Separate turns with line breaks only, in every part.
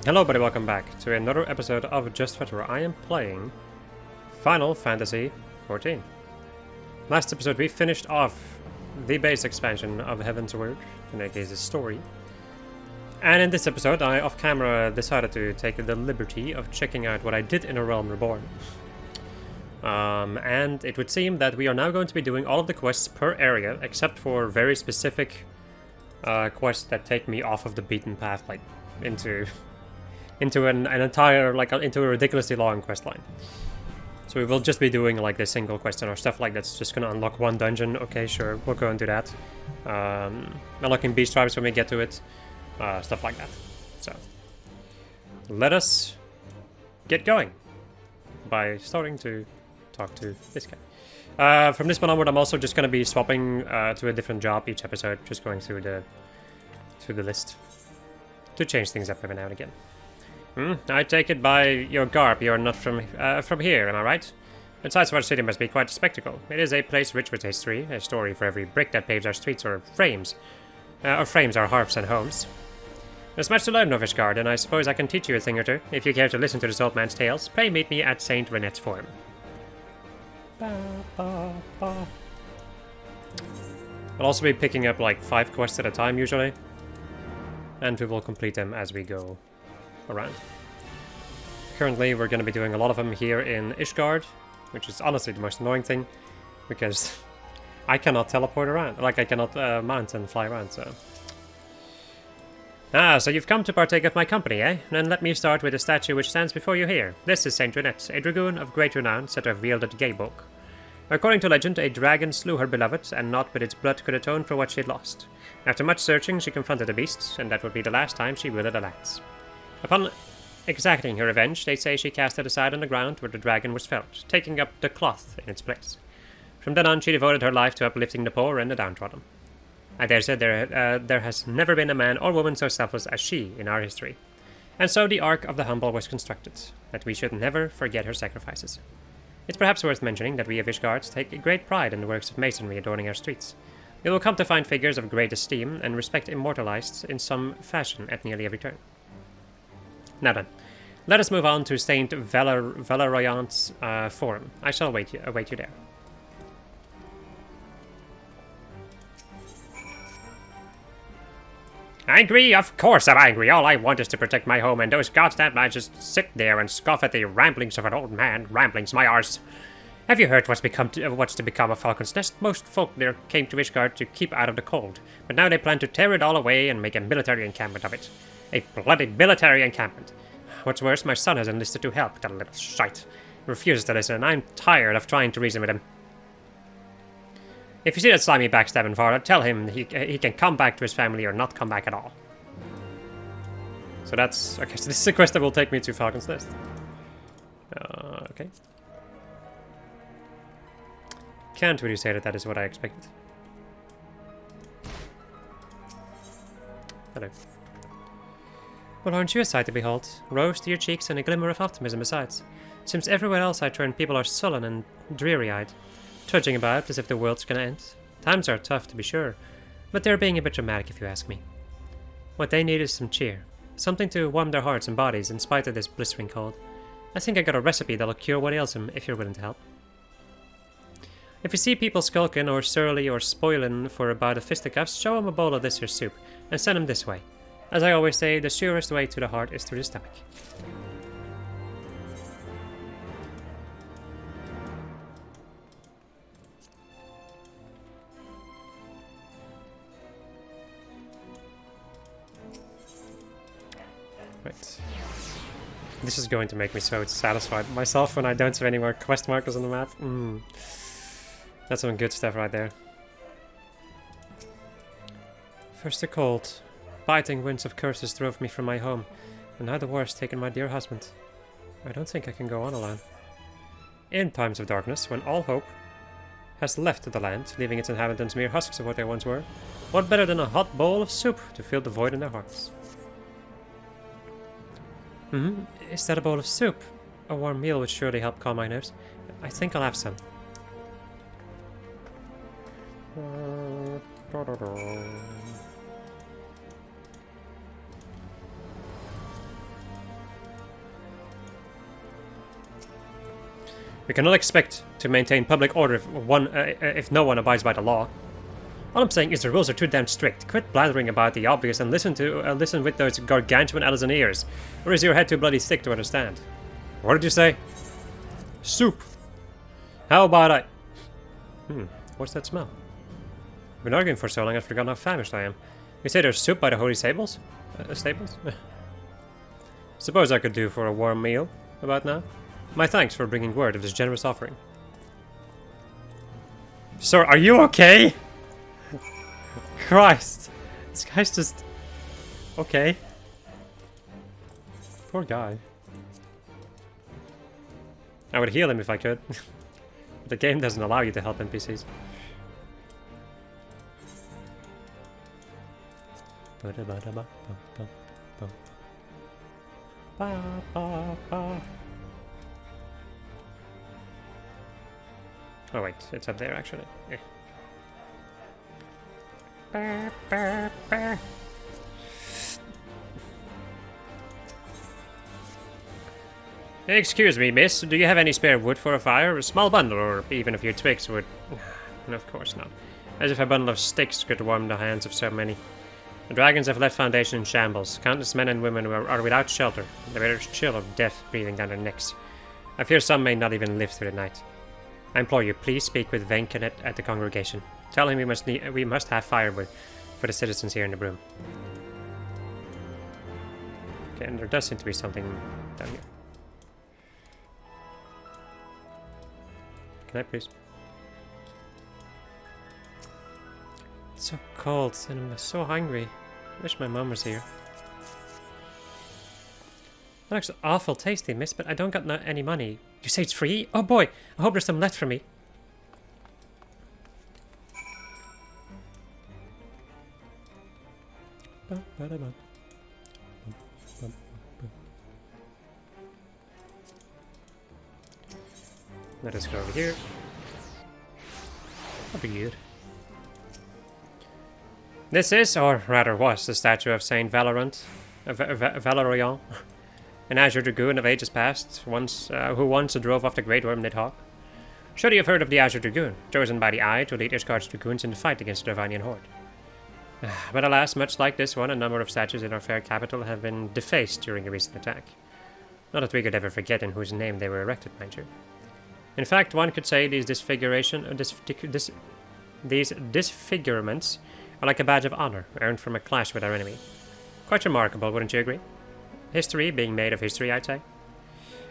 Hello everybody, welcome back to another episode of Just Fetch, where I am playing Final Fantasy XIV. Last episode we finished off the base expansion of Heavensward, in that case the story. And in this episode I, off camera, decided to take the liberty of checking out what I did in A Realm Reborn. And it would seem that we are now going to be doing all of the quests per area, except for very specific quests that take me off of the beaten path, like into an entire, into a ridiculously long quest line. So we will just be doing like the single quest or stuff like that's just gonna unlock one dungeon. Okay, sure, we'll go and do that. Unlocking beast tribes when we get to it. Stuff like that. So let us get going by starting to talk to this guy. From this point onward, I'm also just gonna be swapping to a different job each episode, just going through the list to change things up every now and again. I take it by your garb you're not from here, am I right? The Heavensward city must be quite a spectacle. It is a place rich with history, a story for every brick that paves our streets or frames our hearths and homes. There's much to learn of Ishgard, and I suppose I can teach you a thing or two. If you care to listen to this old man's tales, pray meet me at Saint Renette's Forum. I'll also be picking up like 5 quests at a time usually, and we will complete them as we go around. Currently we're going to be doing a lot of them here in Ishgard, which is honestly the most annoying thing, because I cannot teleport around, like I cannot mount and fly around, so... so you've come to partake of my company, eh? Then let me start with the statue which stands before you here. This is Saint Renette, a dragoon of great renown, said to have wielded Gaybook. According to legend, a dragon slew her beloved, and naught but its blood could atone for what she had lost. After much searching, she confronted the beasts, and that would be the last time she wielded a lance. Upon exacting her revenge, they say she cast it aside on the ground where the dragon was felled, taking up the cloth in its place. From then on, she devoted her life to uplifting the poor and the downtrodden. I dare say there has never been a man or woman so selfless as she in our history. And so the Ark of the Humble was constructed, that we should never forget her sacrifices. It's perhaps worth mentioning that we of Ishgard take great pride in the works of masonry adorning our streets. You will come to find figures of great esteem and respect immortalized in some fashion at nearly every turn. Now then, let us move on to Saint Valeriant's forum. I shall await you there. Angry? Of course I'm angry. All I want is to protect my home, and those goddamn lads just sit there and scoff at the ramblings of an old man. Ramblings, my arse. Have you heard what's to become of Falcon's Nest? Most folk there came to Ishgard to keep out of the cold, but now they plan to tear it all away and make a military encampment of it. A bloody military encampment. What's worse, my son has enlisted to help, that little shite. He refuses to listen, and I'm tired of trying to reason with him. If you see that slimy backstabbing father, tell him he can come back to his family or not come back at all. So that's... okay, so this is a quest that will take me to Falcon's Nest. Okay. Can't really say that that is what I expected. Hello. Well, aren't you a sight to behold? Rose to your cheeks and a glimmer of optimism besides. Seems everywhere else I turn people are sullen and dreary-eyed, trudging about as if the world's gonna end. Times are tough, to be sure, but they're being a bit dramatic if you ask me. What they need is some cheer. Something to warm their hearts and bodies in spite of this blistering cold. I think I got a recipe that'll cure what ails them if you're willing to help. If you see people skulking or surly or spoiling for about a fisticuffs, show 'em a bowl of this here soup and send 'em this way. As I always say, the surest way to the heart is through the stomach. Right. This is going to make me so satisfied with myself when I don't have any more quest markers on the map. That's some good stuff right there. First the cold. Biting winds of curses drove me from my home, and now the war has taken my dear husband. I don't think I can go on alone. In times of darkness, when all hope has left the land, leaving its inhabitants mere husks of what they once were, what better than a hot bowl of soup to fill the void in their hearts? Is that a bowl of soup? A warm meal would surely help calm my nerves. I think I'll have some. We cannot expect to maintain public order if no one abides by the law. All I'm saying is the rules are too damn strict. Quit blathering about the obvious and listen with those gargantuan Allison ears. Or is your head too bloody thick to understand? What did you say? Soup. How about I... what's that smell? I've been arguing for so long I've forgotten how famished I am. You say there's soup by the holy stables? Stables? Suppose I could do for a warm meal about now. My thanks for bringing word of this generous offering. Sir, are you okay? Christ. This guy's just... okay. Poor guy. I would heal him if I could. The game doesn't allow you to help NPCs. Oh wait, it's up there actually. Excuse me, miss, do you have any spare wood for a fire? A small bundle, or even a few twigs would... Of course not. As if a bundle of sticks could warm the hands of so many. The dragons have left Foundation in shambles. Countless men and women are without shelter. The very chill of death breathing down their necks. I fear some may not even live through the night. I implore you, please speak with Venkanet at the congregation. Tell him we must have firewood for the citizens here in the Broom. Okay, and there does seem to be something down here. Can I please? It's so cold and I'm so hungry. I wish my mom was here. That looks awful tasty, miss, but I don't got any money. You say it's free? Oh boy, I hope there's some left for me. Let us go over here. That'll be good. This is, or rather was, the statue of Saint Valorant, Valerian, an Azure Dragoon of ages past, who once drove off the Great Worm Nidhogg. Surely you've heard of the Azure Dragoon, chosen by the Eye to lead Ishgard's Dragoons in the fight against the Divinian Horde. But alas, much like this one, a number of statues in our fair capital have been defaced during a recent attack. Not that we could ever forget in whose name they were erected, mind you. In fact, one could say these disfigurements are like a badge of honor earned from a clash with our enemy. Quite remarkable, wouldn't you agree? History being made of history, I'd say.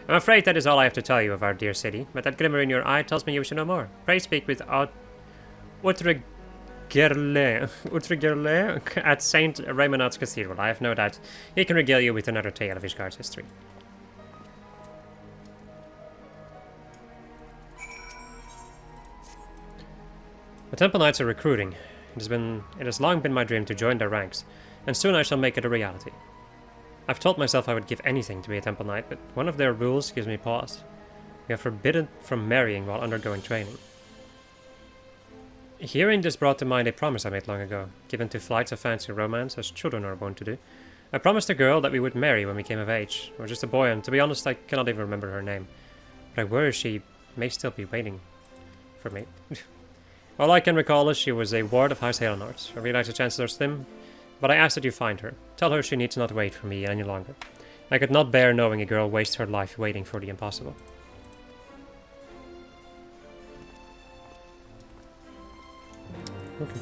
I'm afraid that is all I have to tell you of our dear city, but that glimmer in your eye tells me you should know more. Pray speak with Utregerle at St. Raymonot's Cathedral. I have no doubt he can regale you with another tale of Ishgard's history. The Temple Knights are recruiting. It has long been my dream to join their ranks, and soon I shall make it a reality. I've told myself I would give anything to be a Temple Knight, but one of their rules gives me pause. We are forbidden from marrying while undergoing training. Hearing this brought to mind a promise I made long ago, given to flights of fancy romance, as children are wont to do. I promised a girl that we would marry when we came of age, or just a boy, and to be honest, I cannot even remember her name. But I worry she may still be waiting for me. All I can recall is she was a ward of House Halenort. I realize the chances are slim, but I ask that you find her. Tell her she needs not wait for me any longer. I could not bear knowing a girl waste her life waiting for the impossible. Okay.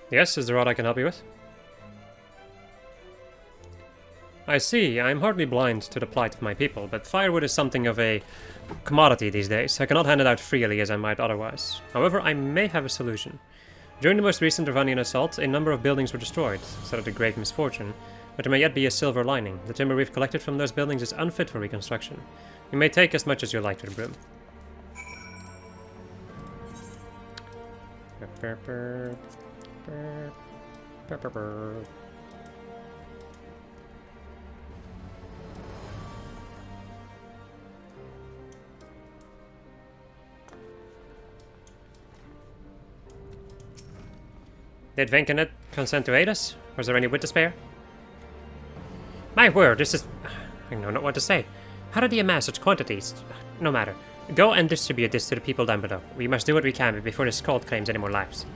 Yes, is there aught I can help you with? I see, I'm hardly blind to the plight of my people, but firewood is something of a commodity these days. I cannot hand it out freely as I might otherwise. However, I may have a solution. During the most recent Ravanian assault, a number of buildings were destroyed, instead of the great misfortune, but there may yet be a silver lining. The timber we've collected from those buildings is unfit for reconstruction. You may take as much as you like to the Broom. Did Venkanet consent to aid us? Was there any wit to spare? My word, this is... I know not what to say. How did he amass such quantities? No matter. Go and distribute this to the people down below. We must do what we can before this cult claims any more lives.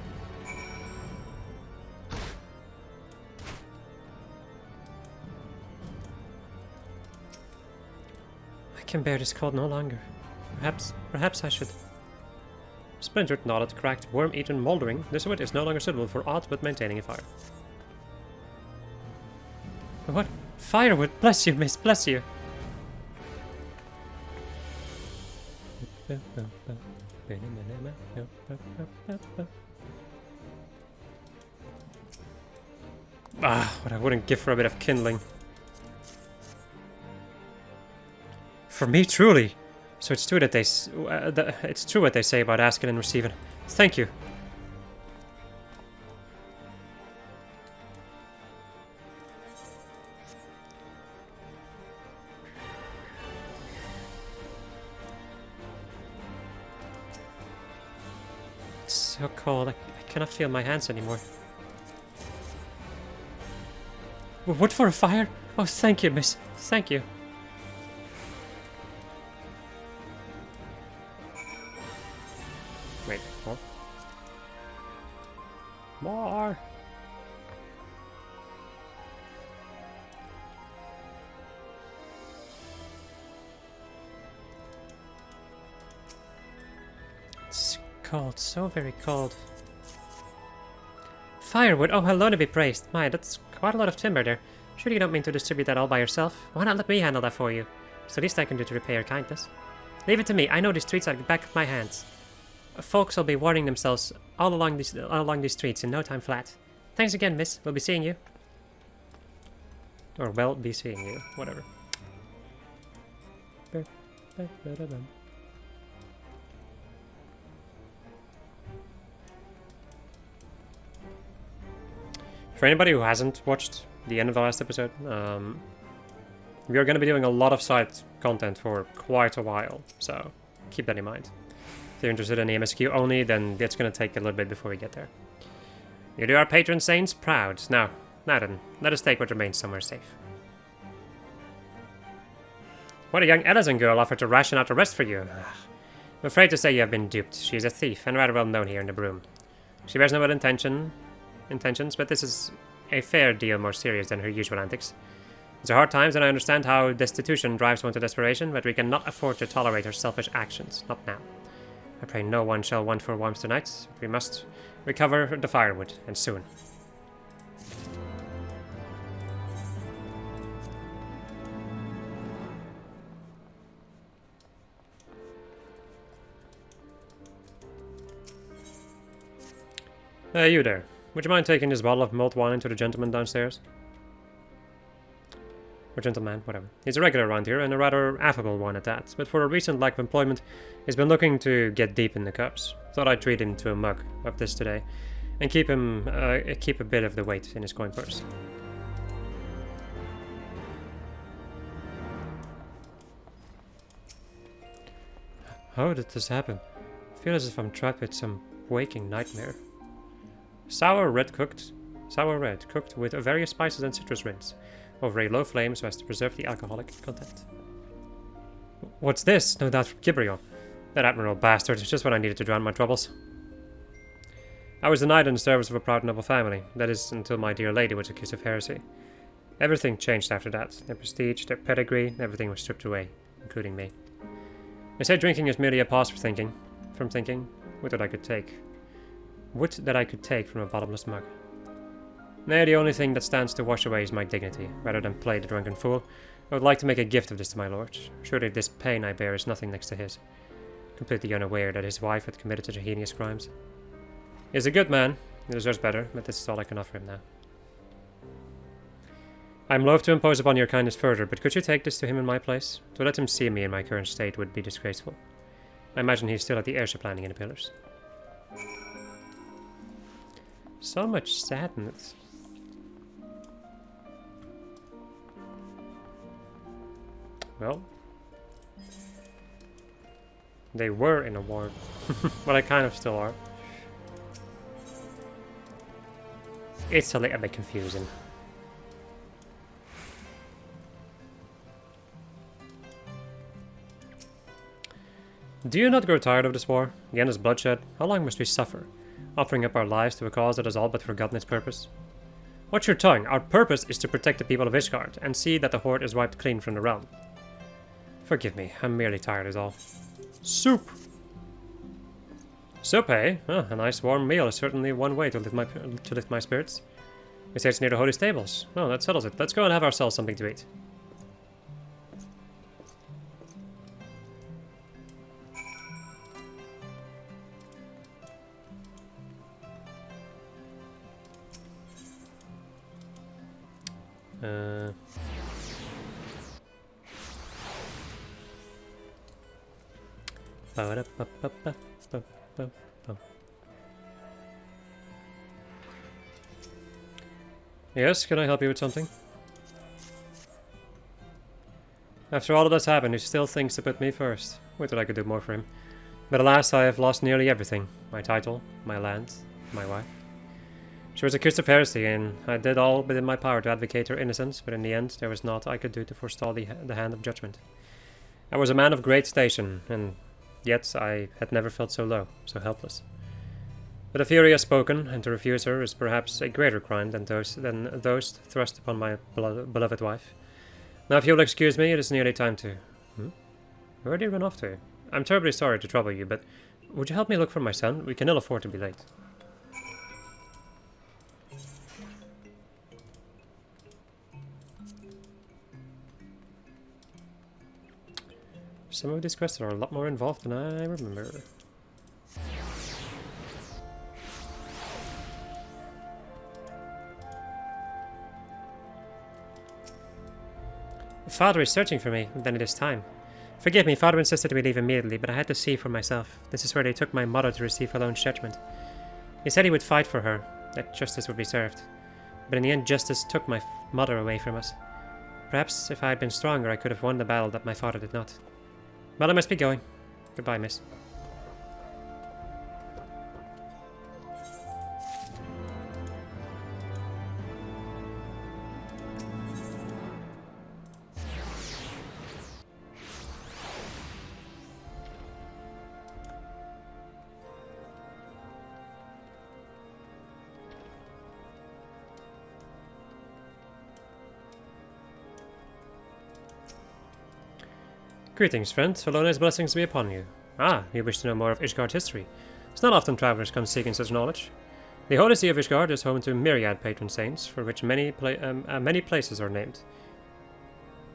I can bear this cold no longer. Perhaps I should... Splintered, knotted, cracked, worm-eaten, mouldering. This wood is no longer suitable for aught but maintaining a fire. What? Firewood? Bless you, miss, bless you. Ah, what I wouldn't give for a bit of kindling. For me, truly. So it's true that it's true what they say about asking and receiving. Thank you. It's so cold. I cannot feel my hands anymore. Wood for a fire? Oh, thank you, miss. Thank you. Wait, more? More! It's cold, so very cold. Firewood, oh hello to be praised. My, that's quite a lot of timber there. Surely you don't mean to distribute that all by yourself? Why not let me handle that for you? It's the least I can do to repay your kindness. Leave it to me, I know these streets like the back of my hands. Folks will be warning themselves all along these streets in no time flat. Thanks again, miss. We'll be seeing you. Or well, be seeing you. Whatever. For anybody who hasn't watched the end of the last episode, we are going to be doing a lot of side content for quite a while, so keep that in mind. If you're interested in the MSQ only, then it's going to take a little bit before we get there. You do our patron saints proud. Now then, let us take what remains somewhere safe. What a young Edison girl offered to ration out the rest for you. I'm afraid to say you have been duped. She is a thief, and rather well known here in the Broom. She bears no ill intentions, but this is a fair deal more serious than her usual antics. It's a hard times, and I understand how destitution drives one to desperation, but we cannot afford to tolerate her selfish actions. Not now. I pray no one shall want for warmth tonight. We must recover the firewood, and soon. You there. Would you mind taking this bottle of mulled wine to the gentleman downstairs? Or gentleman, whatever. He's a regular around here, and a rather affable one at that, but for a recent lack of employment, he's been looking to get deep in the cups. Thought I'd treat him to a mug of this today, and keep a bit of the weight in his coin purse. How did this happen? I feel as if I'm trapped with some waking nightmare. Sour red cooked with various spices and citrus rinds over a low flame so as to preserve the alcoholic content. What's this? No doubt from Gibrion. That admiral bastard is just what I needed to drown my troubles. I was denied in the service of a proud noble family, that is, until my dear lady was accused of heresy. Everything changed after that. Their prestige, their pedigree, everything was stripped away, including me. They say drinking is merely a pause from thinking. Would that I could take from a bottomless mug. Nay, the only thing that stands to wash away is my dignity. Rather than play the drunken fool, I would like to make a gift of this to my lord. Surely this pain I bear is nothing next to his. Completely unaware that his wife had committed such heinous crimes. He is a good man. He deserves better, but this is all I can offer him now. I am loath to impose upon your kindness further, but could you take this to him in my place? To let him see me in my current state would be disgraceful. I imagine he's still at the airship landing in the pillars. So much sadness. Well, they were in a war, but I kind of still are. It's a little bit confusing. Do you not grow tired of this war? The endless bloodshed? How long must we suffer? Offering up our lives to a cause that has all but forgotten its purpose? Watch your tongue. Our purpose is to protect the people of Ishgard, and see that the Horde is wiped clean from the realm. Forgive me, I'm merely tired is all. Soup! Soup, eh? Oh, a nice warm meal is certainly one way to lift my spirits. We say it's near the holy stables. Oh, that settles it. Let's go and have ourselves something to eat. Yes, can I help you with something? After all of this happened, he still thinks to put me first. Would that I could do more for him. But alas, I have lost nearly everything. My title, my land, my wife. She was accused of heresy, and I did all within my power to advocate her innocence, but in the end, there was naught I could do to forestall the hand of judgment. I was a man of great station, and yet I had never felt so low, so helpless. But the Fury has spoken, and to refuse her is perhaps a greater crime than those thrust upon my beloved wife. Now, if you'll excuse me, it is nearly time to... Where do you run off to? I'm terribly sorry to trouble you, but would you help me look for my son? We can ill afford to be late. Some of these quests are a lot more involved than I remember. Father is searching for me, then it is time. Forgive me, Father insisted we leave immediately, but I had to see for myself. This is where they took my mother to receive her own judgment. He said he would fight for her, that justice would be served. But in the end, justice took my mother away from us. Perhaps if I had been stronger, I could have won the battle that my father did not. Well, I must be going. Goodbye, miss. Greetings, friend. Salona's blessings be upon you. Ah, you wish to know more of Ishgard's history. It's not often travelers come seeking such knowledge. The Holy See of Ishgard is home to myriad patron saints, for which many places are named.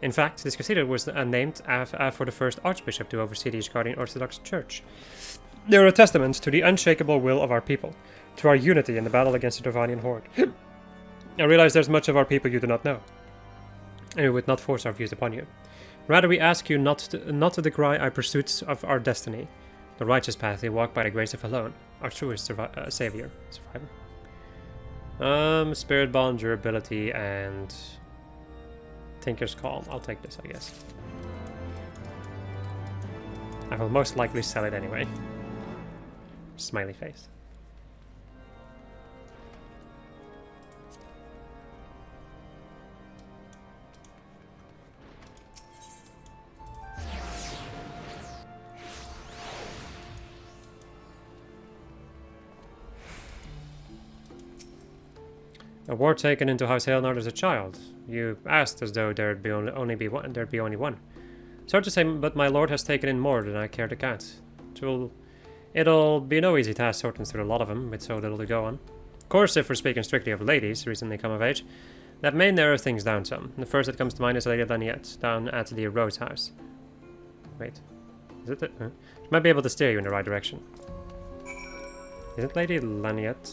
In fact, this cathedral was named for the first archbishop to oversee the Ishgardian Orthodox Church. They are a testament to the unshakable will of our people, to our unity in the battle against the Dovanian Horde. I realize there's much of our people you do not know, and we would not force our views upon you. Rather, we ask you not to decry our pursuits of our destiny, the righteous path we walk by the grace of alone, our truest survivor. Spirit Bond, Durability, and Tinker's Call. I'll take this, I guess. I will most likely sell it anyway. Smiley face. A war taken into House Hailnard as a child. You asked as though there'd be only one. Sorry to say, but my lord has taken in more than I care to count. It'll be no easy task sorting through a lot of them, with so little to go on. Of course, if we're speaking strictly of ladies recently come of age, that may narrow things down some. The first that comes to mind is Lady Laniette, down at the Rose House. Wait, is it? She might be able to steer you in the right direction. Isn't Lady Laniette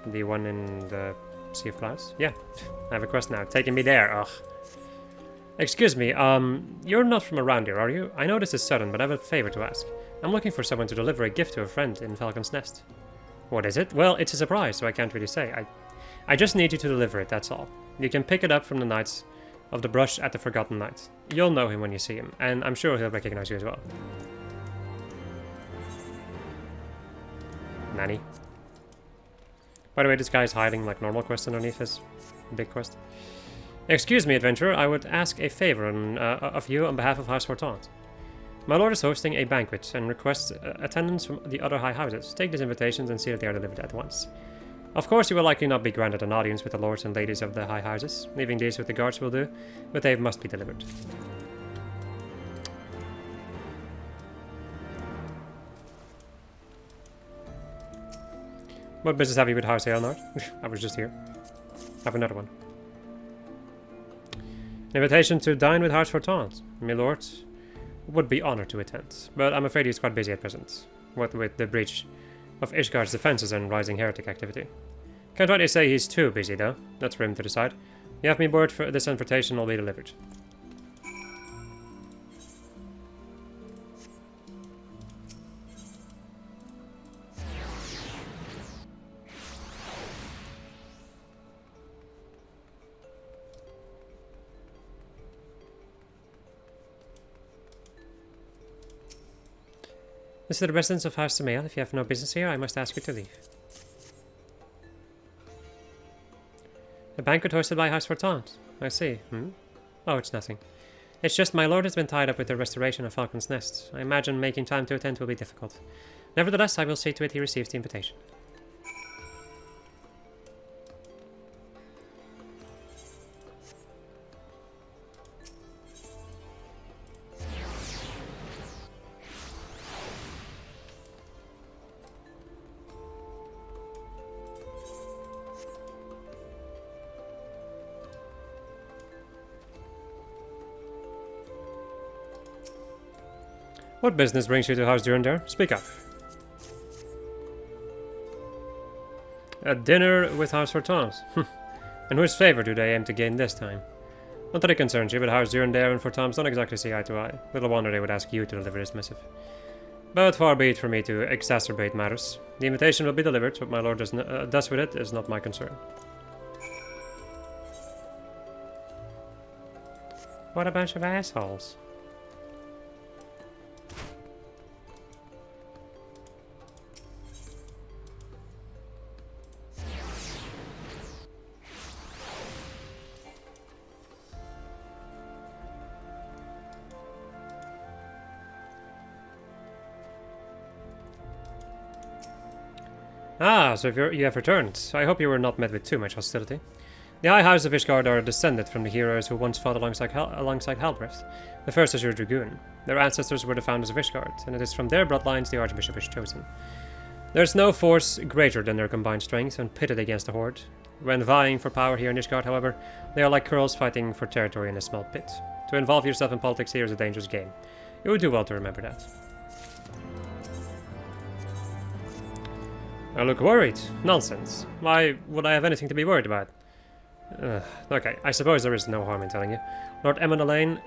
the one in the Sea of Clouds? Yeah, I have a quest now, taking me there, ugh. Excuse me, you're not from around here, are you? I know this is sudden, but I have a favor to ask. I'm looking for someone to deliver a gift to a friend in Falcon's Nest. What is it? Well, it's a surprise, so I can't really say. I just need you to deliver it, that's all. You can pick it up from the Knights of the Brush at the Forgotten Knight. You'll know him when you see him, and I'm sure he'll recognize you as well. Nanny. By the way, this guy's hiding like normal quest underneath his big quest. Excuse me, adventurer, I would ask a favor of you on behalf of House Fortaunt. My lord is hosting a banquet and requests attendance from the other high houses. Take these invitations and see that they are delivered at once. Of course, you will likely not be granted an audience with the lords and ladies of the high houses. Leaving these with the guards will do, but they must be delivered. What business have you with House Ealnard? I was just here. Have another one. An invitation to dine with House Fortaunt. My lord would be honored to attend, but I'm afraid he's quite busy at present. What with the breach of Ishgard's defenses and rising heretic activity. Can't rightly say he's too busy, though. That's for him to decide. You have me word for this invitation will be delivered. This is the residence of House Samael. If you have no business here, I must ask you to leave. A banquet hosted by House Fortaunt. I see. Oh, it's nothing. It's just my lord has been tied up with the restoration of Falcon's Nest. I imagine making time to attend will be difficult. Nevertheless, I will see to it he receives the invitation. What business brings you to House Durandare? Speak up. A dinner with House Fortaunt. And whose favor do they aim to gain this time? Not that it concerns you, but House Durandare and Fortaunt don't exactly see eye to eye. Little wonder they would ask you to deliver this missive. But far be it for me to exacerbate matters. The invitation will be delivered. What my lord does with it is not my concern. What a bunch of assholes. Ah, so you have returned. I hope you were not met with too much hostility. The High House of Ishgard are descended from the heroes who once fought alongside Halbreth, the first Azure Dragoon. Their ancestors were the founders of Ishgard, and it is from their bloodlines the Archbishop is chosen. There is no force greater than their combined strength when pitted against the Horde. When vying for power here in Ishgard, however, they are like crows fighting for territory in a small pit. To involve yourself in politics here is a dangerous game. You would do well to remember that. I look worried. Nonsense. Why would I have anything to be worried about? Okay, I suppose there is no harm in telling you. Lord Emanalain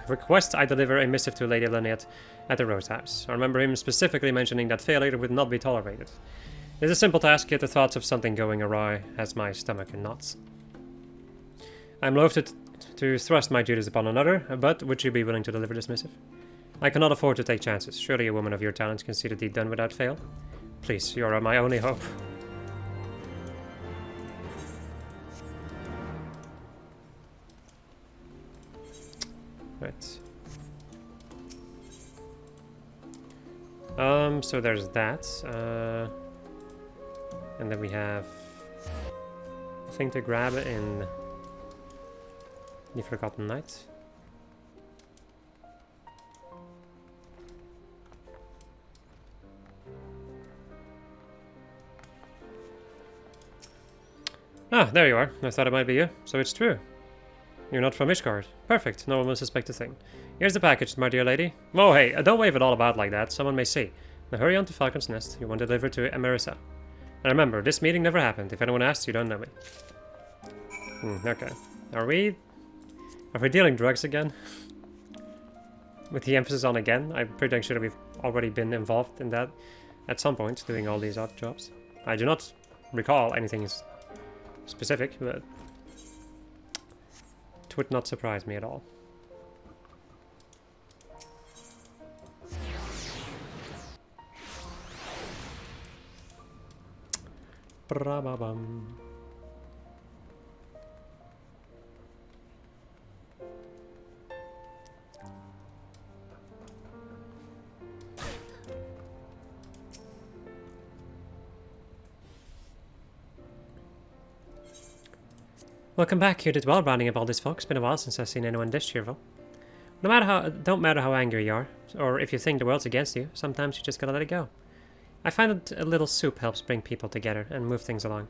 requests I deliver a missive to Lady Lynette at the Rose House. I remember him specifically mentioning that failure would not be tolerated. It is a simple task, yet the thoughts of something going awry has my stomach in knots. I am loath to thrust my duties upon another, but would you be willing to deliver this missive? I cannot afford to take chances. Surely a woman of your talents can see the deed done without fail. Please, you are my only hope. Right. So there's that. And then we have a thing to grab in the Forgotten Night. Ah, there you are. I thought it might be you. So it's true. You're not from Ishgard. Perfect. No one will suspect a thing. Here's the package, my dear lady. Oh, hey, don't wave it all about like that. Someone may see. Now hurry on to Falcon's Nest. You want to deliver to Emerissa. And remember, this meeting never happened. If anyone asks, you don't know me. Okay. Are we dealing drugs again? With the emphasis on again? I'm pretty sure we've already been involved in that at some point, doing all these odd jobs. I do not recall anything specific, but it would not surprise me at all. Ba-ba-bum. Welcome back. You did well rounding up all these folks. Been a while since I've seen anyone this cheerful. Don't matter how angry you are, or if you think the world's against you, sometimes you just gotta let it go. I find that a little soup helps bring people together and move things along.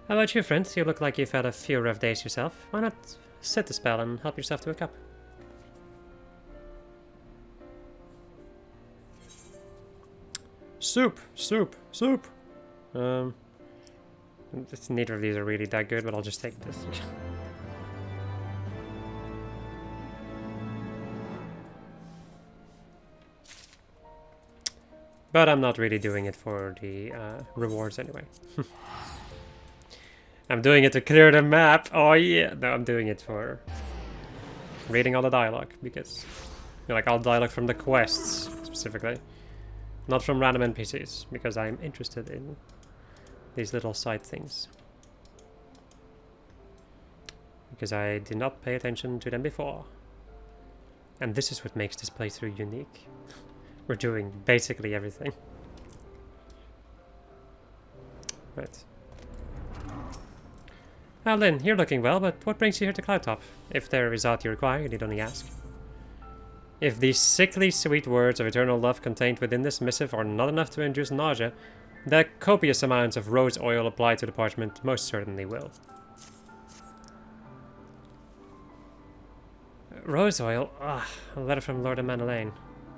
How about you, friend? You look like you've had a few rough days yourself. Why not sit the spell and help yourself to a cup? Soup! Soup! Soup! Neither of these are really that good, but I'll just take this. But I'm not really doing it for the rewards anyway. I'm doing it to clear the map. Oh yeah. No, I'm doing it for reading all the dialogue, because like all the dialogue from the quests specifically, not from random NPCs, because I'm interested in these little side things, because I did not pay attention to them before, and this is what makes this playthrough unique. We're doing basically everything. Right. Well then, you're looking well, but what brings you here to Cloudtop? If there is aught you require, you need only ask. If the sickly sweet words of eternal love contained within this missive are not enough to induce nausea, the copious amounts of rose oil applied to the parchment most certainly will. Rose oil? Ah, a letter from Lord Manalain.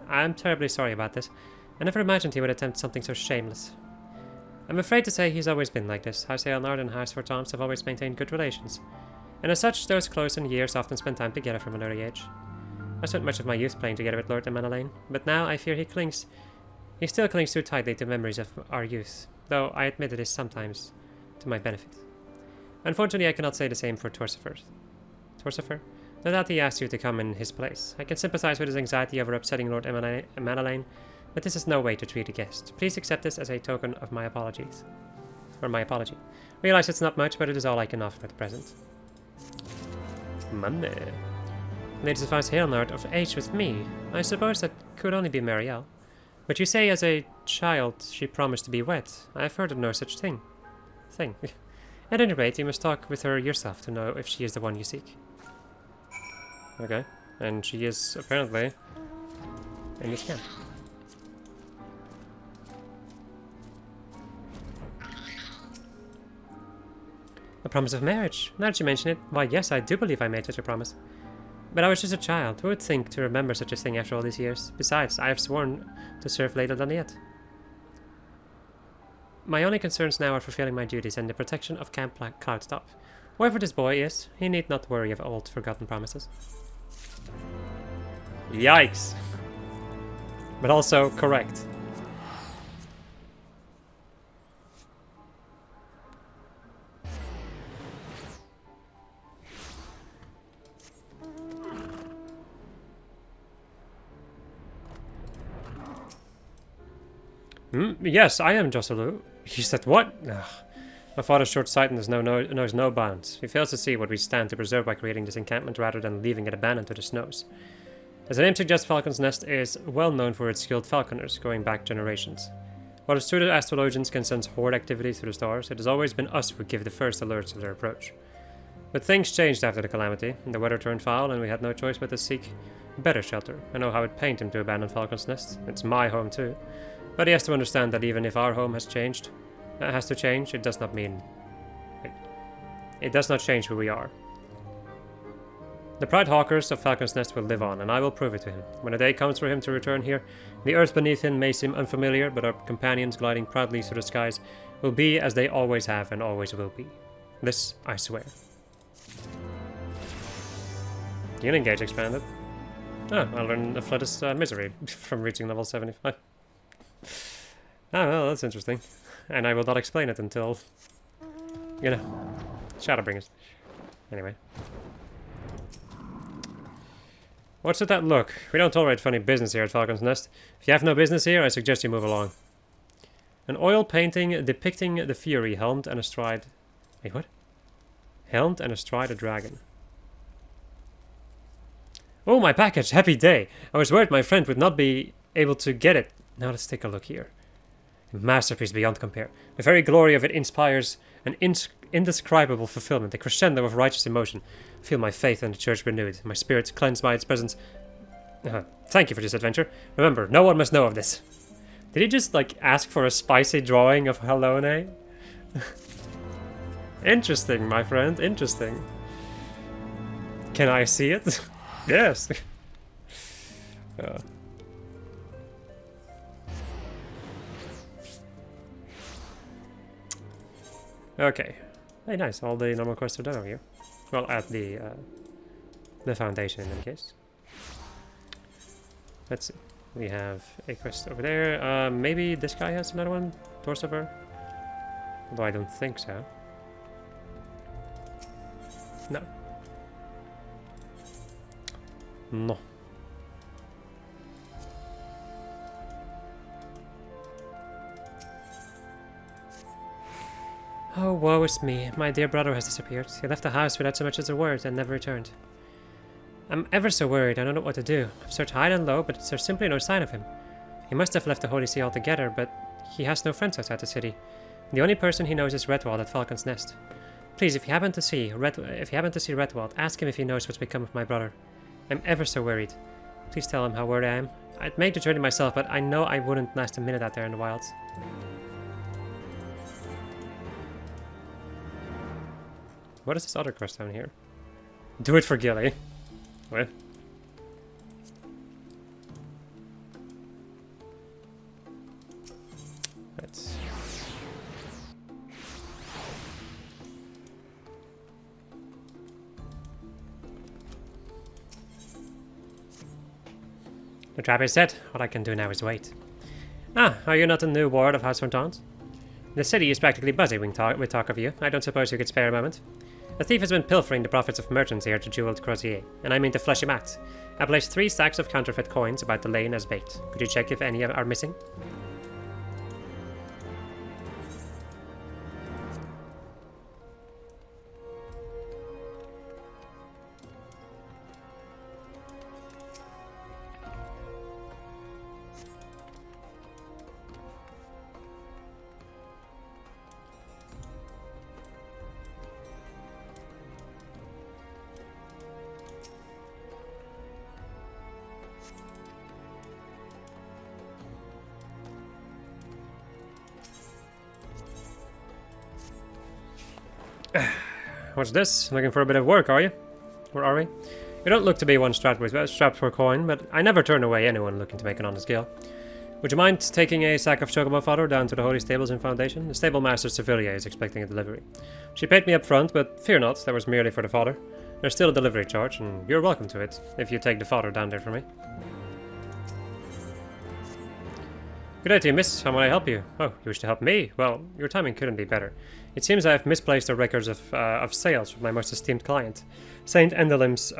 I'm terribly sorry about this. I never imagined he would attempt something so shameless. I'm afraid to say he's always been like this. House Eilnard and House Fortance have always maintained good relations, and as such, those close in years often spend time together from an early age. I spent much of my youth playing together with Lord Manalain, but now I fear he still clings too tightly to memories of our youth, though I admit it is sometimes to my benefit. Unfortunately, I cannot say the same for Torsifer. Torsifer? No doubt he asked you to come in his place. I can sympathize with his anxiety over upsetting Lord Manalain, but this is no way to treat a guest. Please accept this as a token of my apologies. Or my apology. Realize it's not much, but it is all I can offer at the present. Money. Lady Sophia Heilnard of age with me. I suppose that could only be Marielle. But you say as a child she promised to be wed. I have heard of no such thing. At any rate, you must talk with her yourself to know if she is the one you seek. Okay. And she is apparently in this camp. A promise of marriage. Now that you mention it, why yes, I do believe I made such a promise. But I was just a child. Who would think to remember such a thing after all these years? Besides, I have sworn to serve Lady Laniette. My only concerns now are fulfilling my duties and the protection of Camp Cloudtop. Whoever this boy is, he need not worry of old, forgotten promises. Yikes! But also correct. Yes, I am Joselu. He said what? Ugh. My father's short-sightedness knows no bounds. He fails to see what we stand to preserve by creating this encampment rather than leaving it abandoned to the snows. As the name suggests, Falcon's Nest is well known for its skilled falconers, going back generations. While astute astrologians can sense horde activity through the stars, it has always been us who give the first alerts of their approach. But things changed after the calamity. The weather turned foul, and we had no choice but to seek better shelter. I know how it pained him to abandon Falcon's Nest. It's my home too. But he has to understand that even if our home has to change, it does not mean... It does not change who we are. The Pride Hawkers of Falcon's Nest will live on, and I will prove it to him. When the day comes for him to return here, the earth beneath him may seem unfamiliar, but our companions gliding proudly through the skies will be as they always have and always will be. This I swear. The Engage expanded. Oh, I learned the Flood's Misery from reaching level 75. Oh, well, that's interesting. And I will not explain it until, you know, Shadowbringers. Anyway. What's with that look? We don't tolerate funny business here at Falcon's Nest. If you have no business here, I suggest you move along. An oil painting depicting the Fury helmed and astride... Wait, what? Helmed and astride a dragon. Oh, my package! Happy day! I was worried my friend would not be able to get it. Now let's take a look here. A masterpiece beyond compare. The very glory of it inspires an indescribable fulfillment, a crescendo of righteous emotion. I feel my faith in the church renewed, my spirits cleansed by its presence. Thank you for this adventure. Remember, no one must know of this. Did he just, like, ask for a spicy drawing of Halone? Interesting, my friend, interesting. Can I see it? Yes. Okay. Hey, nice. All the normal quests are done over here. Well, at the foundation in any case. Let's see. We have a quest over there. Maybe this guy has another one? Torsover? Although I don't think so. No. No. Oh, woe is me. My dear brother has disappeared. He left the house without so much as a word and never returned. I'm ever so worried. I don't know what to do. I've searched high and low, but there's simply no sign of him. He must have left the Holy See altogether, but he has no friends outside the city. The only person he knows is Redwald at Falcon's Nest. Please, if you happen to see Redwald, ask him if he knows what's become of my brother. I'm ever so worried. Please tell him how worried I am. I'd make the journey myself, but I know I wouldn't last a minute out there in the wilds. What is this other quest down here? Do it for Gilly. What? Let's... The trap is set. What I can do now is wait. Ah, are you not a new ward of House Fontaines? The city is practically buzzing with talk of you. I don't suppose you could spare a moment. A thief has been pilfering the profits of merchants here to Jeweled Crozier, and I mean to flush him out. I placed 3 stacks of counterfeit coins about the lane as bait. Could you check if any are missing? What's this? Looking for a bit of work, are you? Or are we? You don't look to be one strapped for coin, but I never turn away anyone looking to make an honest deal. Would you mind taking a sack of chocobo fodder down to the Holy Stables in Foundation? The stable master Sevilla is expecting a delivery. She paid me up front, but fear not, that was merely for the fodder. There's still a delivery charge, and you're welcome to it, if you take the fodder down there for me. Good day to you, miss. How may I help you? Oh, you wish to help me? Well, your timing couldn't be better. It seems I have misplaced the records of sales with my most esteemed client, Saint Endelim's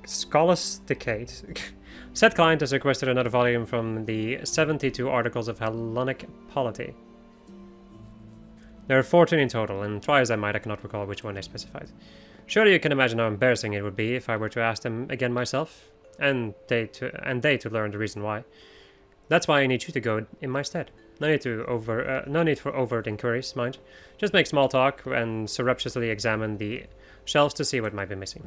Scholasticate. Said client has requested another volume from the 72 articles of Hellenic polity. There are 14 in total, and try as I might, I cannot recall which one they specified. Surely you can imagine how embarrassing it would be if I were to ask them again myself, and they to learn the reason why. That's why I need you to go in my stead. No need for overt inquiries, mind. Just make small talk and surreptitiously examine the shelves to see what might be missing.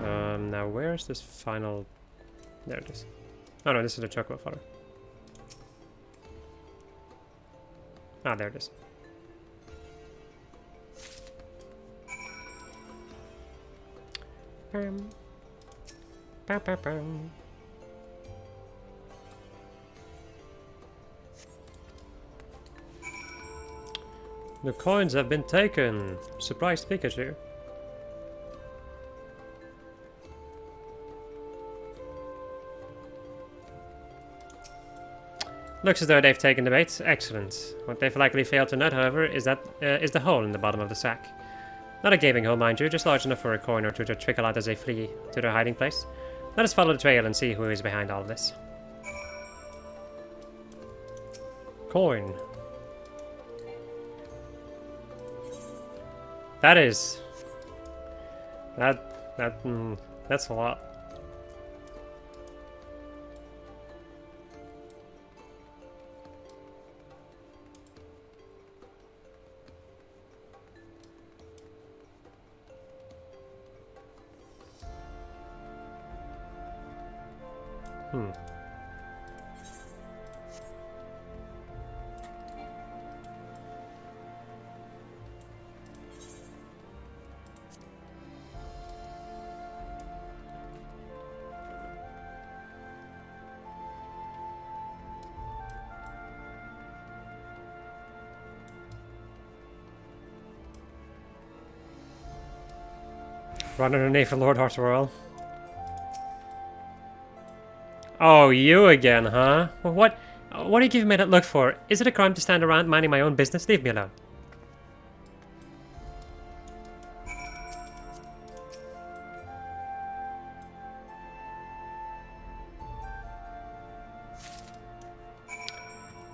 Now where's this final... There it is. Oh no, this is the chocolate fodder. Ah, there it is. Bam. Bam, bam, bam. The coins have been taken. Surprise Pikachu. Looks as though they've taken the bait. Excellent. What they've likely failed to note, however, is the hole in the bottom of the sack. Not a gaping hole, mind you, just large enough for a coin or two to trickle out as they flee to their hiding place. Let us follow the trail and see who is behind all of this. Coin. That's a lot. Run underneath for Lord Arthur. Oh, you again, huh? Well, what are you giving me that look for? Is it a crime to stand around minding my own business? Leave me alone.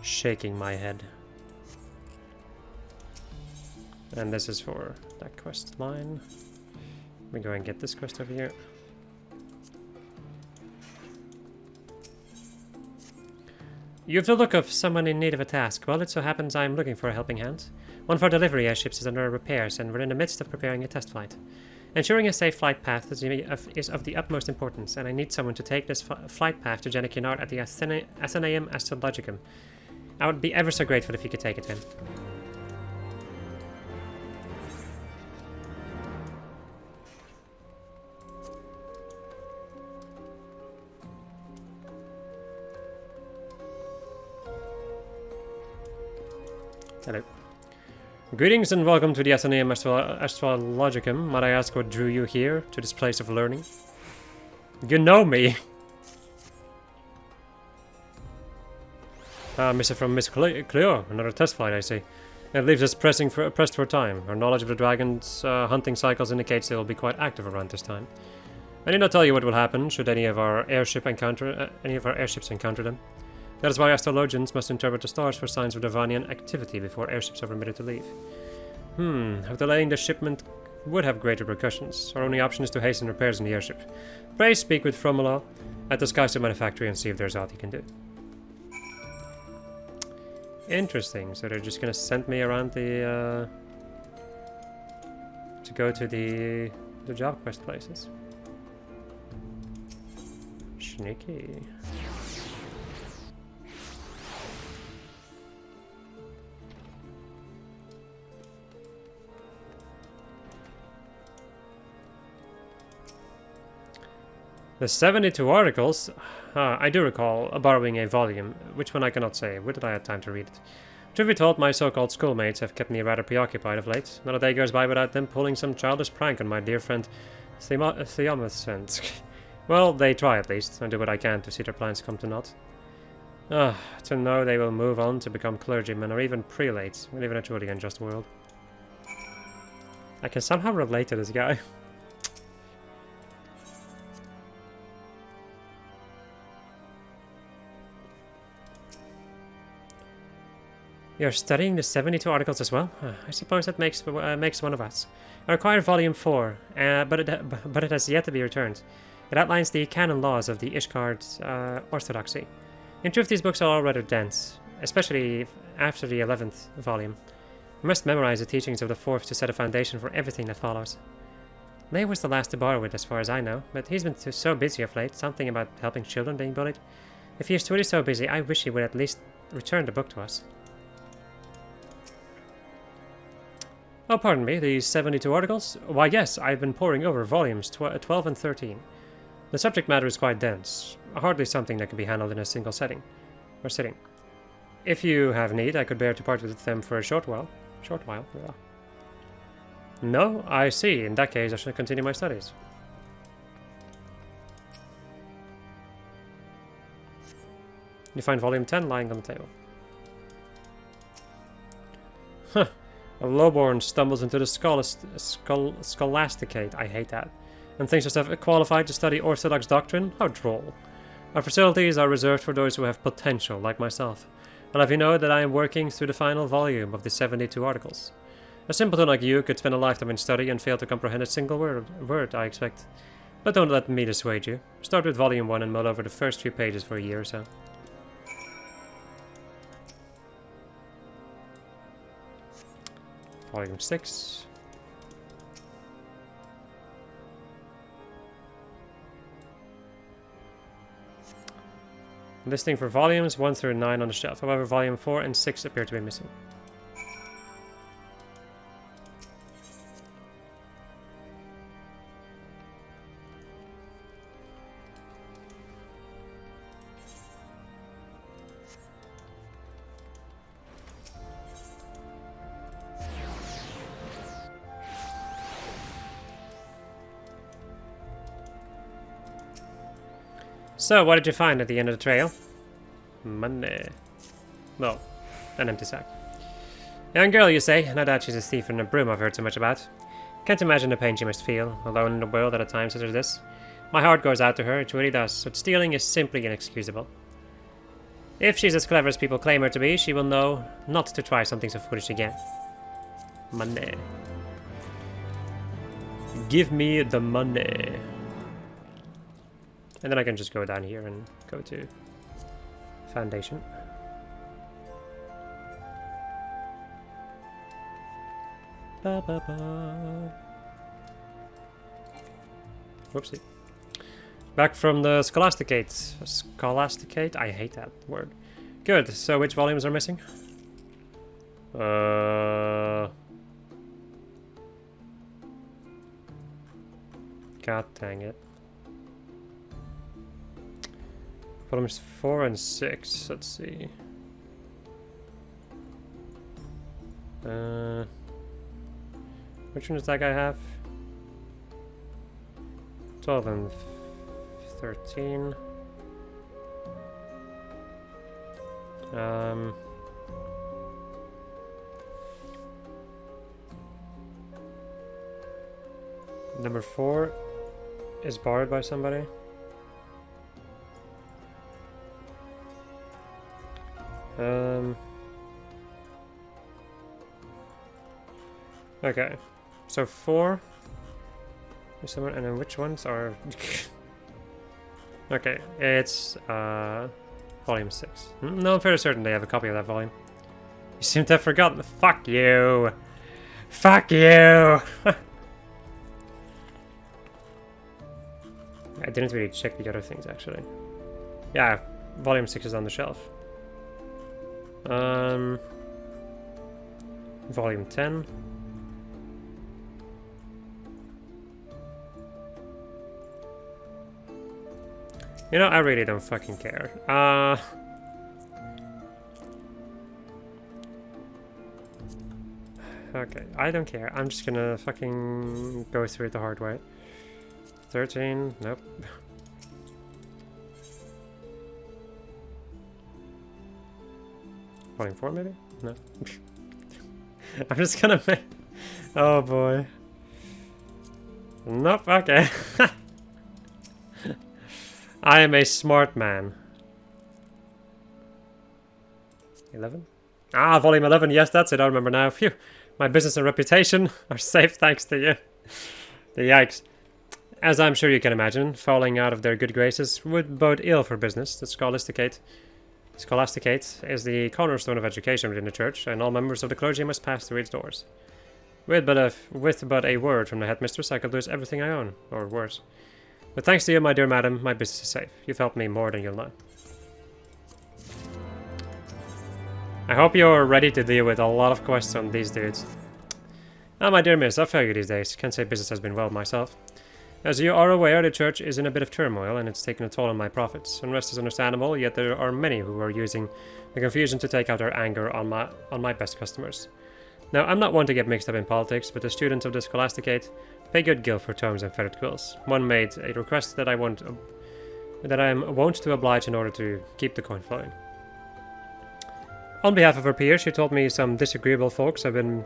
Shaking my head. And this is for that quest line. Let me go and get this quest over here. You have the look of someone in need of a task. Well, it so happens I am looking for a helping hand. One of our delivery airships is under repairs, and we're in the midst of preparing a test flight. Ensuring a safe flight path is of the utmost importance, and I need someone to take this flight path to Jenikinard at the Athenaeum Astrologicum. I would be ever so grateful if you could take it to him. Hello. Greetings and welcome to the Athenaeum Astrologicum. Might I ask what drew you here, to this place of learning? You know me! Mister from Miss Cleo, another test flight, I see. It leaves us pressed for time. Our knowledge of the dragon's hunting cycles indicates they will be quite active around this time. I need not tell you what will happen should any of our airships encounter them. That is why astrologians must interpret the stars for signs of Divanian activity before airships are permitted to leave. If delaying the shipment would have great repercussions. Our only option is to hasten repairs in the airship. Pray speak with Fromula at the Skysuit Manufactory and see if there's aught he can do. Interesting, so they're just gonna send me around the, to go to the job quest places. Sneaky. The 72 articles? I do recall borrowing a volume, which one I cannot say. Where did I have time to read it? Truth be told, my so-called schoolmates have kept me rather preoccupied of late. Not a day goes by without them pulling some childish prank on my dear friend Theomas. Well, they try at least. I do what I can to see their plans come to naught. To know they will move on to become clergymen or even prelates. We live in a truly unjust world. I can somehow relate to this guy. You're studying the 72 articles as well? I suppose that makes one of us. I require volume 4, but it has yet to be returned. It outlines the canon laws of the Ishgard orthodoxy. In truth, these books are all rather dense, especially after the 11th volume. You must memorize the teachings of the 4th to set a foundation for everything that follows. May was the last to borrow it as far as I know, but he's been so busy of late, something about helping children being bullied. If he is truly so busy, I wish he would at least return the book to us. Oh, pardon me, these 72 articles? Why, yes, I've been poring over volumes 12 and 13. The subject matter is quite dense, hardly something that can be handled in a single sitting. If you have need, I could bear to part with them for a short while. Yeah. No? I see. In that case, I should continue my studies. You find volume 10 lying on the table. Huh. A lowborn stumbles into the scholasticate, I hate that, and thinks herself qualified to study orthodox doctrine? How droll. Our facilities are reserved for those who have potential, like myself. I'll have you know that I am working through the final volume of the 72 articles. A simpleton like you could spend a lifetime in study and fail to comprehend a single word, I expect. But don't let me dissuade you. Start with volume 1 and mull over the first few pages for a year or so. Volume 6. Listing for volumes 1 through 9 on the shelf. However, volume 4 and 6 appear to be missing. So, what did you find at the end of the trail? Money. No, an empty sack. Young girl, you say? No doubt she's a thief and a broom I've heard so much about. Can't imagine the pain she must feel, alone in the world at a time such as this. My heart goes out to her, it really does, but stealing is simply inexcusable. If she's as clever as people claim her to be, she will know not to try something so foolish again. Money. Give me the money. And then I can just go down here and go to Foundation. Ba, ba, ba. Whoopsie. Back from the Scholasticate. Scholasticate? I hate that word. Good. So which volumes are missing? God dang it. Volumes 4 and 6, let's see. Which one does that guy have? 12 and 13. Number 4 is borrowed by somebody. Okay, so 4 is someone, and then which ones are? Okay, it's volume 6. No, I'm fairly certain they have a copy of that volume. You seem to have forgotten. Fuck you! Fuck you! I didn't really check the other things actually. Yeah, volume 6 is on the shelf. Volume 10. You know, I really don't fucking care. Okay, I don't care. I'm just gonna fucking go through it the hard way. 13, nope. Volume 4 maybe? No. I'm just gonna make... Oh boy. Nope, okay. I am a smart man. 11? Ah, volume 11, yes, that's it, I remember now. Phew, my business and reputation are safe thanks to you. The yikes. As I'm sure you can imagine, falling out of their good graces would bode ill for business. The Scholasticate is the cornerstone of education within the church, and all members of the clergy must pass through its doors. With but a word from the headmistress, I could lose everything I own, or worse. But thanks to you, my dear madam, my business is safe. You've helped me more than you'll know. I hope you're ready to deal with a lot of quests on these dudes. Ah, my dear miss, I fail you these days. Can't say business has been well myself. As you are aware, the church is in a bit of turmoil, and it's taken a toll on my profits. Unrest is understandable, yet there are many who are using the confusion to take out their anger on my best customers. Now, I'm not one to get mixed up in politics, but the students of the Scholasticate pay good gill for tomes and feathered quills. One made a request that I won't that I am wont to oblige in order to keep the coin flowing. On behalf of her peers, she told me some disagreeable folks have been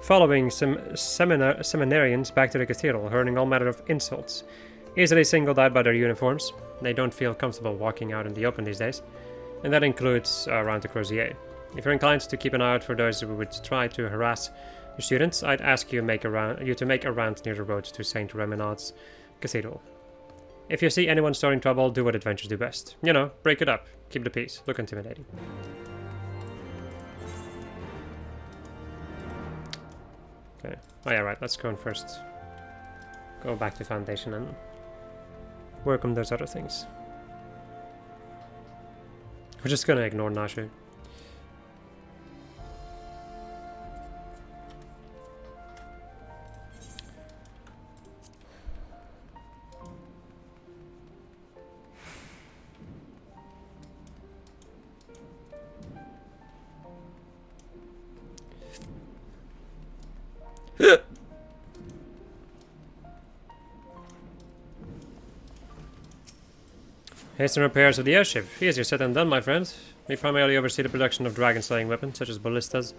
following some seminarians back to the cathedral, hurling all manner of insults. Easily singled out by their uniforms. They don't feel comfortable walking out in the open these days, and that includes around the Crozier. If you're inclined to keep an eye out for those who would try to harass your students, I'd ask you to make a round near the road to St. Reminaud's Cathedral. If you see anyone starting trouble, do what adventurers do best. You know, break it up, keep the peace, look intimidating. Okay. Oh yeah, right, let's go on first. Go back to Foundation and work on those other things. We're just gonna ignore Nashu. Hasten repairs of the airship. Easier said than done, my friend. We primarily oversee the production of dragon-slaying weapons, such as ballistas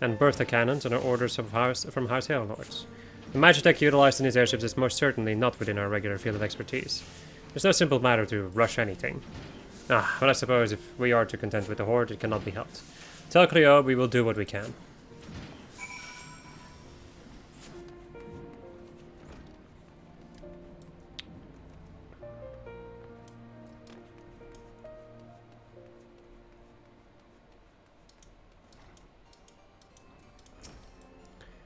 and Bertha cannons, under orders from House Hail Lords. The magitech utilized in these airships is most certainly not within our regular field of expertise. It's no simple matter to rush anything. But I suppose if we are too content with the Horde, it cannot be helped. Tell Cleo we will do what we can.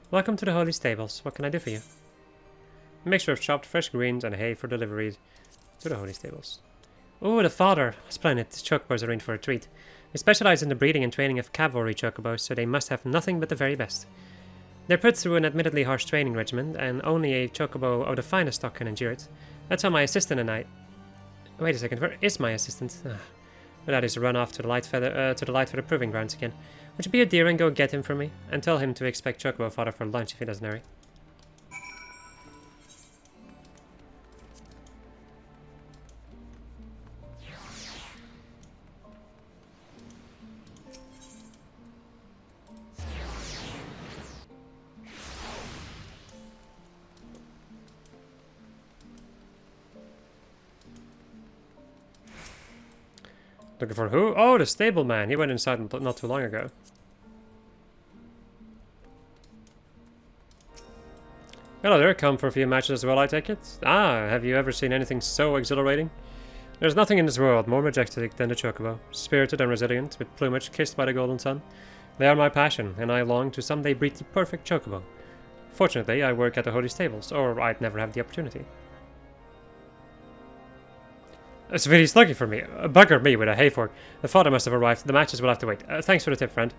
Welcome to the Holy Stables. What can I do for you? A mixture of chopped fresh greens and hay for delivery to the Holy Stables. Oh, the father! Splendid. The chocobos are in for a treat. They specialize in the breeding and training of cavalry chocobos, so they must have nothing but the very best. They're put through an admittedly harsh training regimen, and only a chocobo of the finest stock can endure it. That's how my assistant and I... Wait a second, where is my assistant? Well, that is run off to the light feather proving grounds again. Would you be a dear and go get him for me? And tell him to expect Chocobo fodder for lunch if he doesn't hurry. Looking for who? Oh, the stable man. He went inside not too long ago. Hello there, come for a few matches as well, I take it? Have you ever seen anything so exhilarating? There's nothing in this world more majestic than the chocobo. Spirited and resilient, with plumage kissed by the golden sun. They are my passion, and I long to someday breed the perfect chocobo. Fortunately, I work at the Holy Stables, or I'd never have the opportunity. Sviti's looking for me. Bugger me with a hay fork. The father must have arrived. The matches will have to wait. Thanks for the tip, friend.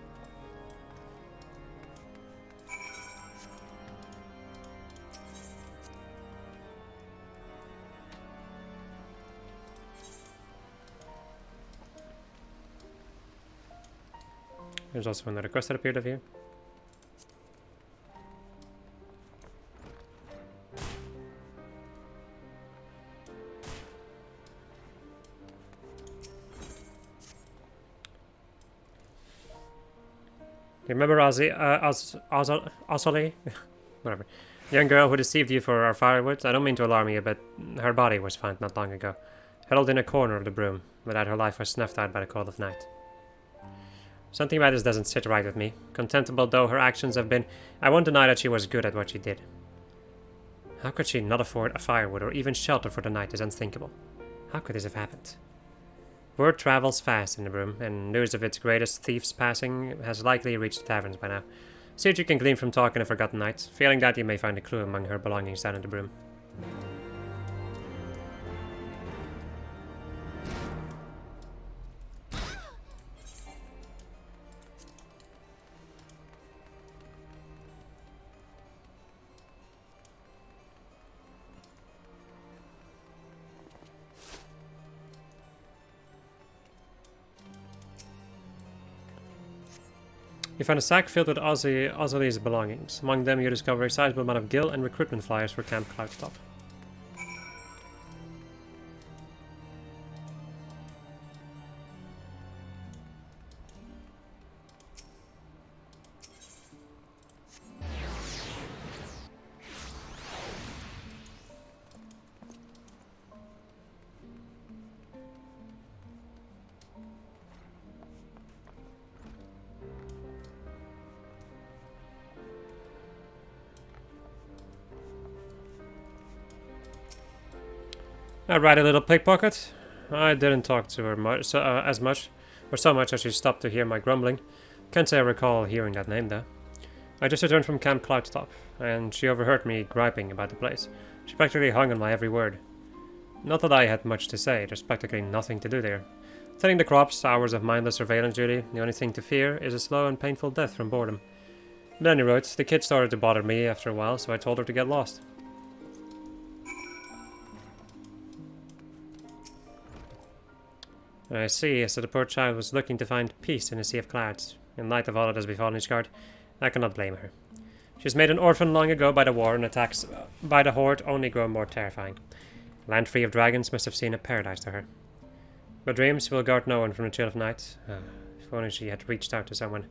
There's also another quest that appeared over here. You remember Ozzy, Ozzy? Whatever. Young girl who deceived you for our firewood? I don't mean to alarm you, but her body was found not long ago. Huddled in a corner of the broom, without her life was snuffed out by the cold of night. Something about this doesn't sit right with me. Contemptible though her actions have been, I won't deny that she was good at what she did. How could she not afford a firewood or even shelter for the night is unthinkable. How could this have happened? Word travels fast in the broom, and news of its greatest thief's passing has likely reached the taverns by now. See what you can glean from talk in a forgotten night. Failing that, you may find a clue among her belongings down in the broom. You find a sack filled with Ozzy's belongings. Among them you discover a sizable amount of gill and recruitment flyers for Camp Cloudstop. A ratty little pickpocket. I didn't talk to her much, as much, or so much as she stopped to hear my grumbling. Can't say I recall hearing that name, though. I just returned from Camp Cloudtop, and she overheard me griping about the place. She practically hung on my every word. Not that I had much to say, there's practically nothing to do there. Tending the crops, hours of mindless surveillance duty, the only thing to fear is a slow and painful death from boredom. At any rate, the kid started to bother me after a while, so I told her to get lost. I see, so the poor child was looking to find peace in a sea of clouds. In light of all that has befallen Ishgard, I cannot blame her. She was made an orphan long ago by the war, and attacks by the Horde only grow more terrifying. Land free of dragons must have seemed a paradise to her. But dreams will guard no one from the chill of night. If only she had reached out to someone.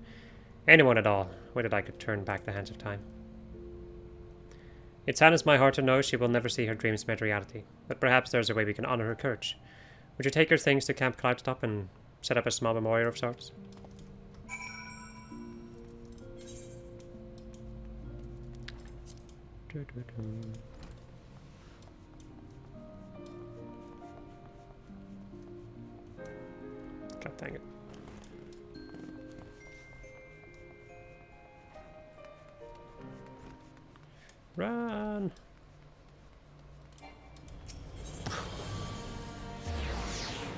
Anyone at all, would that I could turn back the hands of time. It saddens my heart to know she will never see her dreams made reality, but perhaps there's a way we can honor her courage. Would you take your things to Camp Cloudtop and set up a small memorial of sorts? God dang it. Run!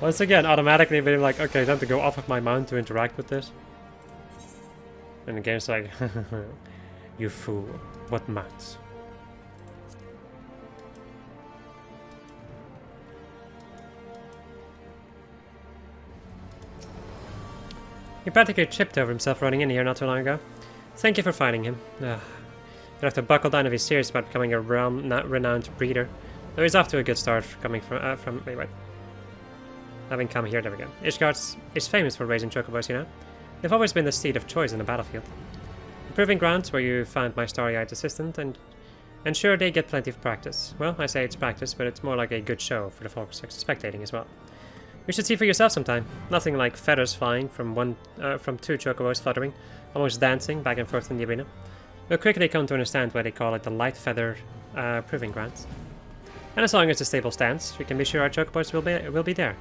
Once again, automatically being like, okay, time to go off of my mount to interact with this. And the game's like, you fool, what mounts? He practically tripped over himself running in here not too long ago. Thank you for finding him. You'll have to buckle down if he's serious about becoming a renowned breeder. Though he's off to a good start coming from wait. Having come here, there we go. Ishgard is famous for raising chocobos, you know. They've always been the steed of choice in the battlefield. The proving grounds where you found my starry-eyed assistant, and sure, they get plenty of practice. Well, I say it's practice, but it's more like a good show for the folks spectating as well. You should see for yourself sometime. Nothing like feathers flying from two chocobos fluttering, almost dancing back and forth in the arena. You'll quickly come to understand why they call it the light feather proving grounds. And as long as the stable stands, we can be sure our chocobos will be there.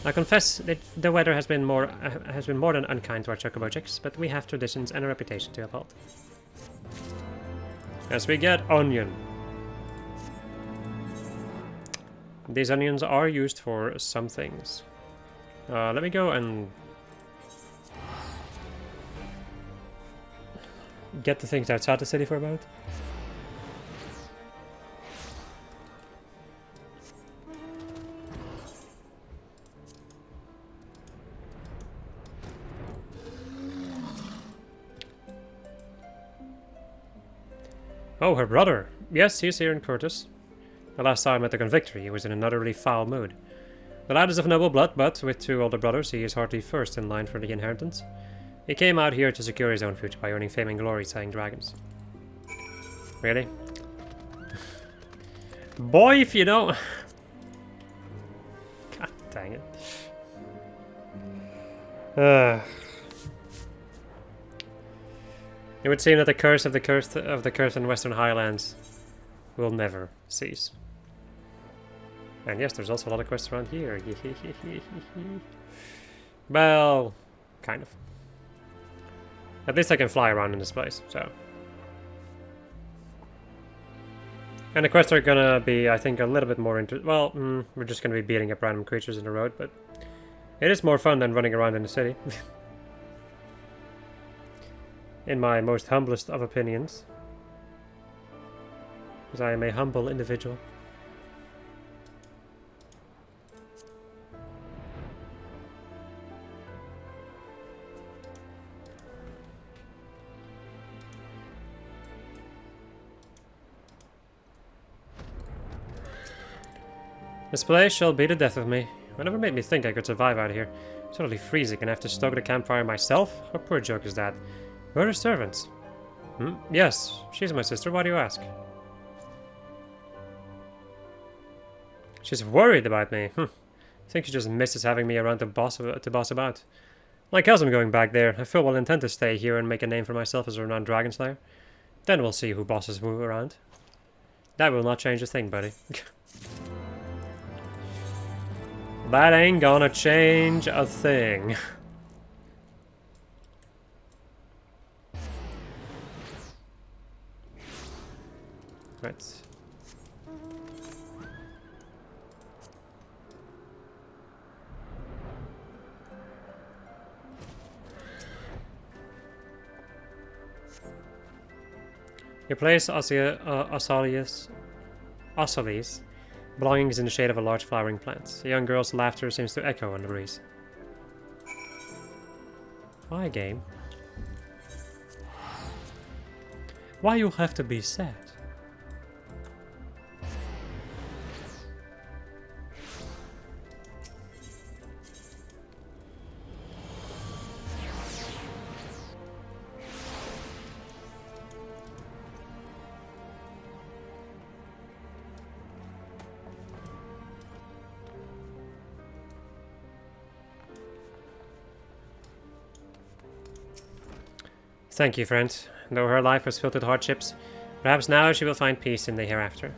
I confess that the weather has been more than unkind to our chocobo chicks, but we have traditions and a reputation to uphold. As we get onion. These onions are used for some things. Let me go and get the things outside the city for a moment. Oh, her brother. Yes, he's here in Curtis. The last time at the Convictory, he was in an utterly foul mood. The lad is of noble blood, but with two older brothers, he is hardly first in line for the inheritance. He came out here to secure his own future by earning fame and glory slaying dragons. Really? Boy, if you don't... God dang it. It would seem that the curse of the curse in Western Highlands will never cease. And yes, there's also a lot of quests around here. Well, kind of. At least I can fly around in this place, so. And the quests are gonna be, I think, a little bit more well, we're just gonna be beating up random creatures in the road, but it is more fun than running around in the city. In my most humblest of opinions. Because I am a humble individual. This place shall be the death of me. Whatever made me think I could survive out here? It's totally freezing and I have to stoke the campfire myself? What poor joke is that? Where are her servants? Yes, she's my sister. Why do you ask? She's worried about me. I think she just misses having me around to boss about. Like else I'm going back there. I full well intend to stay here and make a name for myself as a renowned dragon slayer. Then we'll see who bosses who around. That will not change a thing, buddy. That ain't gonna change a thing. Right. You place Osali's belongings in the shade of a large flowering plant. The young girl's laughter seems to echo on the breeze. Why, game? Why you have to be sad? Thank you, friend. Though her life was filled with hardships, perhaps now she will find peace in the hereafter.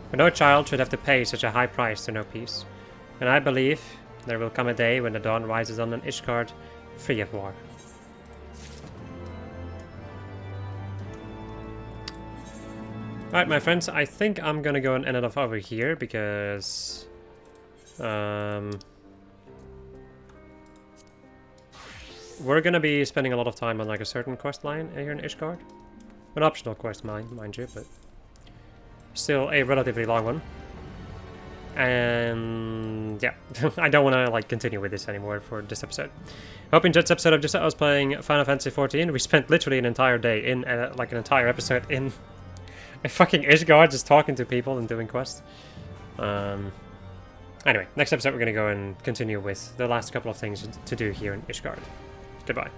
But no child should have to pay such a high price to know peace. And I believe there will come a day when the dawn rises on an Ishgard free of war. Alright, my friends, I think I'm gonna go and end it off over here because... we're gonna be spending a lot of time on like a certain quest line here in Ishgard. An optional quest line, mind you, but still a relatively long one. And yeah, I don't want to like continue with this anymore for this episode. Hope you enjoyed this episode of just us playing Final Fantasy XIV. We spent literally an entire day in, like an entire episode in a fucking Ishgard, just talking to people and doing quests. Anyway, next episode we're gonna go and continue with the last couple of things to do here in Ishgard. Goodbye.